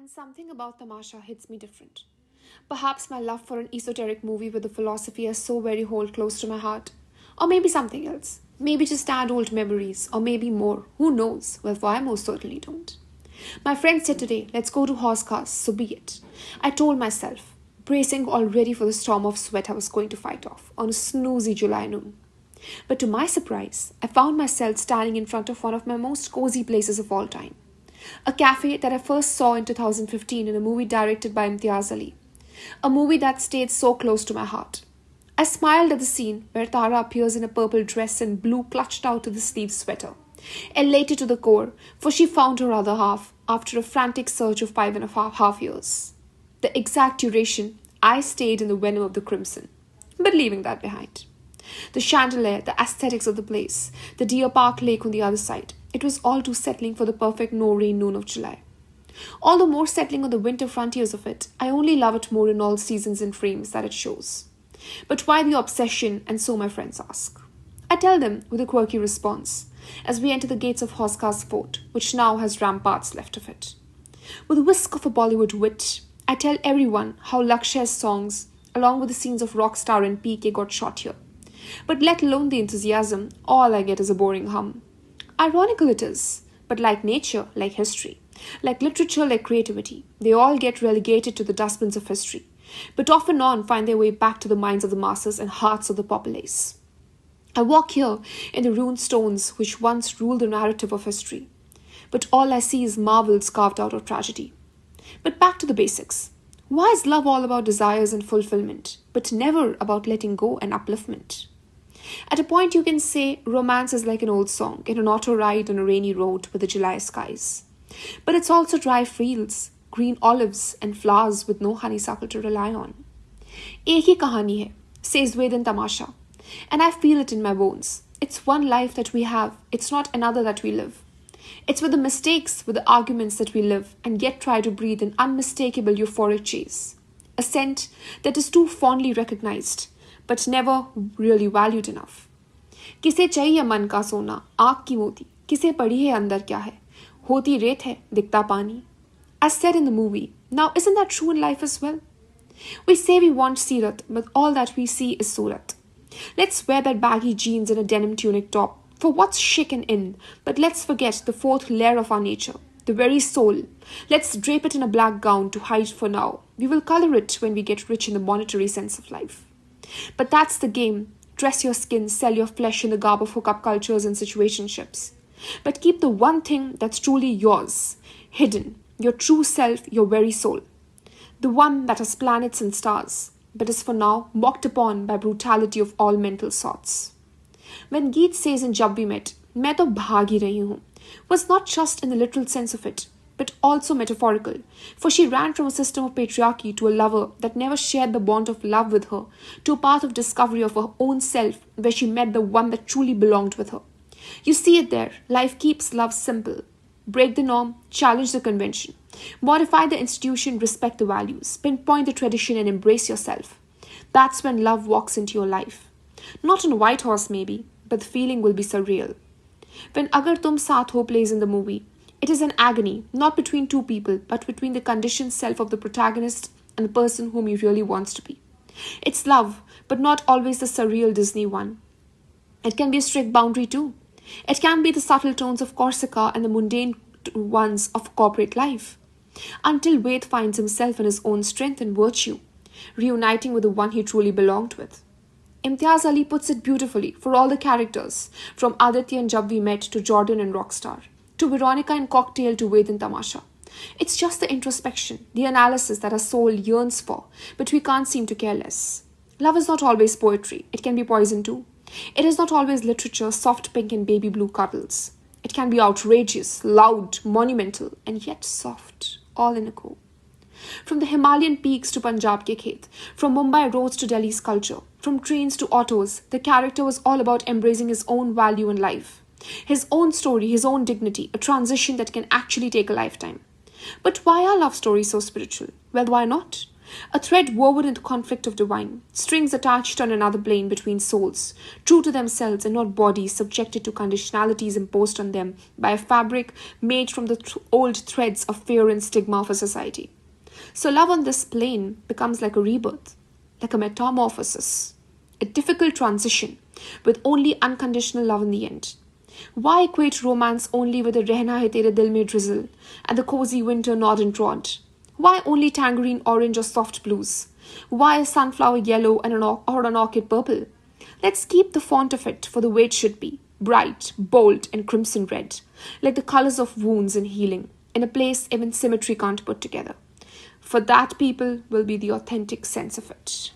and something about Tamasha hits me different. Perhaps my love for an esoteric movie with a philosophy is so very hold close to my heart. Or maybe something else. Maybe just add old memories, or maybe more. Who knows? Well, for I most certainly don't. My friend said today, let's go to Hauz Khas, so be it. I told myself, bracing already for the storm of sweat I was going to fight off on a snoozy July noon. But to my surprise, I found myself standing in front of one of my most cozy places of all time. A cafe that I first saw in 2015 in a movie directed by Imtiaz Ali. A movie that stayed so close to my heart. I smiled at the scene where Tara appears in a purple dress and blue clutched out to the sleeve sweater. Elated to the core, for she found her other half after a frantic search of 5.5 years. The exact duration, I stayed in the venom of the crimson. But leaving that behind. The chandelier, the aesthetics of the place, the Deer Park Lake on the other side, it was all too settling for the perfect no-rain noon of July. All the more settling on the winter frontiers of it, I only love it more in all seasons and frames that it shows. But why the obsession, and so my friends ask. I tell them with a quirky response, as we enter the gates of Hauz Khas Fort, which now has ramparts left of it. With a whisk of a Bollywood wit, I tell everyone how Lakshya's songs, along with the scenes of Rockstar and PK got shot here. But let alone the enthusiasm, all I get is a boring hum. Ironical it is, but like nature, like history, like literature, like creativity, they all get relegated to the dustbins of history, but off and on find their way back to the minds of the masses and hearts of the populace. I walk here in the ruined stones which once ruled the narrative of history, but all I see is marvels carved out of tragedy. But back to the basics. Why is love all about desires and fulfillment, but never about letting go and upliftment? At a point you can say romance is like an old song in an auto ride on a rainy road with the July skies. But it's also dry fields, green olives and flowers with no honeysuckle to rely on. Ek hi kahani hai, says Tamasha, and I feel it in my bones. It's one life that we have, it's not another that we live. It's with the mistakes, with the arguments that we live and yet try to breathe an unmistakable euphoric chase. A scent that is too fondly recognized, but never really valued enough. किसे चाहिए मन का सोना, आँख की मोती, किसे पड़ी है अंदर क्या है, होती रेत है, दिखता पानी. As said in the movie, now isn't that true in life as well? We say we want Sirat, but all that we see is Surat. Let's wear that baggy jeans and a denim tunic top, for what's chic and in, but let's forget the fourth layer of our nature, the very soul. Let's drape it in a black gown to hide for now. We will color it when we get rich in the monetary sense of life. But that's the game. Dress your skin, sell your flesh in the garb of hookup cultures and situationships. But keep the one thing that's truly yours, hidden, your true self, your very soul. The one that has planets and stars, but is for now mocked upon by brutality of all mental sorts. When Geet says in Jab We Met, "Main to bhaag hi rahi hu," was not just in the literal sense of it, but also metaphorical, for she ran from a system of patriarchy to a lover that never shared the bond of love with her, to a path of discovery of her own self where she met the one that truly belonged with her. You see it there. Life keeps love simple. Break the norm, challenge the convention. Modify the institution, respect the values, pinpoint the tradition and embrace yourself. That's when love walks into your life. Not on a white horse maybe, but the feeling will be surreal. When Agar Tum Saath Ho plays in the movie, it is an agony, not between two people, but between the conditioned self of the protagonist and the person whom he really wants to be. It's love, but not always the surreal Disney one. It can be a strict boundary too. It can be the subtle tones of Corsica and the mundane ones of corporate life. Until Ved finds himself in his own strength and virtue, reuniting with the one he truly belonged with. Imtiaz Ali puts it beautifully for all the characters, from Aditya and Jab We Met to Jordan and Rockstar, to Veronica and Cocktail to Ved and Tamasha. It's just the introspection, the analysis that our soul yearns for, but we can't seem to care less. Love is not always poetry, it can be poison too. It is not always literature, soft pink and baby blue cuddles. It can be outrageous, loud, monumental, and yet soft, all in a go. From the Himalayan peaks to Punjab ke khet, from Mumbai roads to Delhi's culture, from trains to autos, the character was all about embracing his own value in life. His own story, his own dignity, a transition that can actually take a lifetime. But why are love stories so spiritual? Well, why not? A thread woven in the conflict of divine, strings attached on another plane between souls, true to themselves and not bodies subjected to conditionalities imposed on them by a fabric made from the old threads of fear and stigma of a society. So love on this plane becomes like a rebirth, like a metamorphosis, a difficult transition with only unconditional love in the end. Why equate romance only with the Rehna Hai Tere Dil Mein drizzle and the cozy winter nod and trod? Why only tangerine orange or soft blues? Why a sunflower yellow and or an orchid purple? Let's keep the font of it for the way it should be, bright, bold, and crimson red, like the colors of wounds and healing, in a place even symmetry can't put together. For that, people will be the authentic sense of it.